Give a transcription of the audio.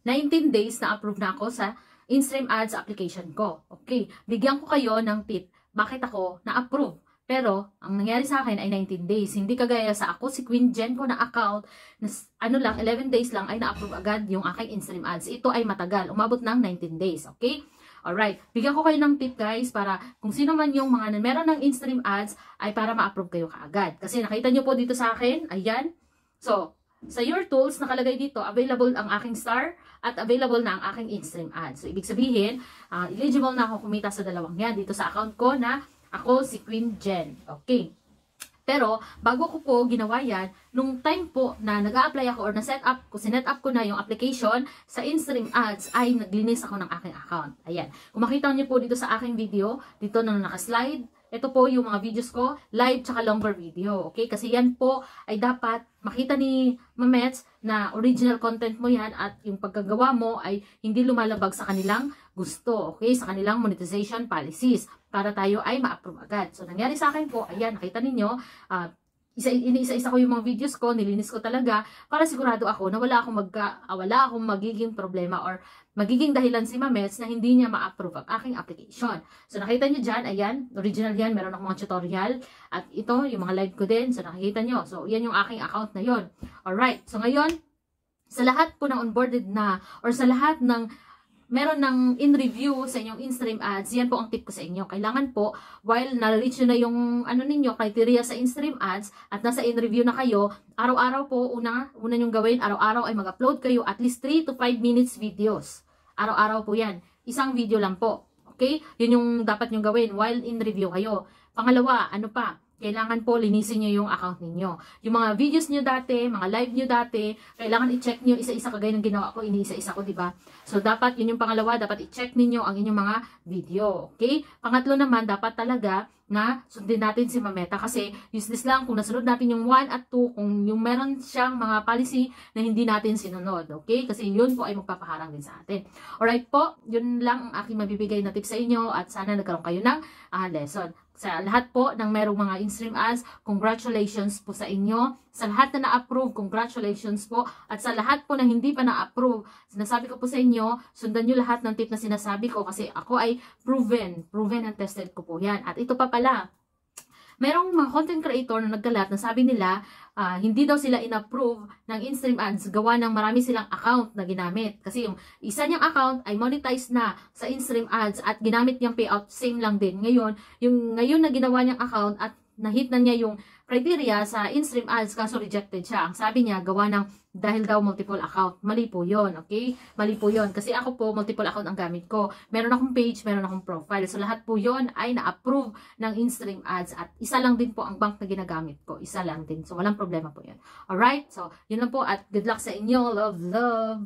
19 days na approve na ako sa InStream Ads application ko. Okay, bigyan ko kayo ng tip. Bakit ako na-approve? Pero, ang nangyari sa akin ay 19 days. Hindi kagaya sa ako, si Queen Jen ko na account, na, 11 days lang ay na-approve agad yung aking InStream Ads. Ito ay matagal. Umabot ng 19 days. Okay? Alright. Bigyan ko kayo ng tip guys para kung sino man yung mga meron ng InStream Ads ay para ma-approve kayo kaagad. Kasi nakita nyo po dito sa akin. Ayan. So, sa your tools, nakalagay dito, available ang aking star at available na ang aking InStream Ads. So, ibig sabihin, eligible na ako kumita sa dalawang yan dito sa account ko na ako si Queen Jen. Okay. Pero, bago ko po ginawa yan, nung time po na nag-a-apply ako or sinet up ko na yung application sa InStream Ads, ay naglinis ako ng aking account. Ayan. Kung makita niyo po dito sa aking video, dito na nakaslide, ito po yung mga videos ko, live tsaka longer video. Okay? Kasi yan po ay dapat makita ni Mamets na original content mo yan at yung pagkagawa mo ay hindi lumalabag sa kanilang gusto. Okay? Sa kanilang monetization policies para tayo ay ma-approve agad. So, nangyari sa akin po, ayan, nakita ninyo, isa-isa ko yung mga videos ko, nilinis ko talaga para sigurado ako na wala akong magiging problema or magiging dahilan si Mamets na hindi niya ma-approve ang aking application. So nakita niyo dyan, ayan, original yan, meron akong mga tutorial at ito, yung mga live ko din, so nakikita niyo. So yan yung aking account na yon. Alright, so ngayon, sa lahat po ng onboarded na or sa lahat ng meron ng in-review sa inyong InStream Ads, yan po ang tip ko sa inyo. Kailangan po, while na-reach nyo na yung ninyo, criteria sa InStream Ads, at nasa in-review na kayo, araw-araw po, una nyong gawin, araw-araw ay mag-upload kayo at least 3 to 5 minutes videos. Araw-araw po yan. Isang video lang po. Okay? Yun yung dapat nyong gawin while in-review kayo. Pangalawa, ano pa? Kailangan po linisin nyo yung account ninyo. Yung mga videos nyo dati, mga live nyo dati, kailangan i-check nyo isa-isa kagaya ng ginawa ko, iniisa-isa ko, diba? So, dapat, yun yung pangalawa, dapat i-check ninyo ang inyong mga video. Okay? Pangatlo naman, dapat talaga na sundin natin si Mameta kasi useless lang kung nasunod natin yung 1 at 2, kung yung meron siyang mga policy na hindi natin sinunod. Okay? Kasi yun po ay magpapaharang din sa atin. Alright po, yun lang ang aking mabibigay na tips sa inyo at sana nagkaroon kayo ng lesson. Sa lahat po ng merong mga InStream Ads, congratulations po sa inyo. Sa lahat na na-approve, congratulations po. At sa lahat po na hindi pa na-approve, sinasabi ko po sa inyo, sundan nyo lahat ng tip na sinasabi ko kasi ako ay proven and tested ko po yan. At ito pa pala, merong mga content creator na nagkalat na sabi nila, hindi daw sila in-approve ng InStream Ads gawa ng marami silang account na ginamit. Kasi yung isa niyang account ay monetized na sa InStream Ads at ginamit niyang payout, same lang din. Ngayon na ginawa niyang account at na-hit na niya yung criteria sa InStream Ads kaso rejected siya. Ang sabi niya, gawa ng dahil daw multiple account. Mali po yun, okay? Mali po yun. Kasi ako po, multiple account ang gamit ko. Meron akong page, meron akong profile. So, lahat po yun ay na-approve ng InStream Ads. At isa lang din po ang bank na ginagamit ko. Isa lang din. So, walang problema po yun. Alright? So, yun lang po. At good luck sa inyo. Love, love!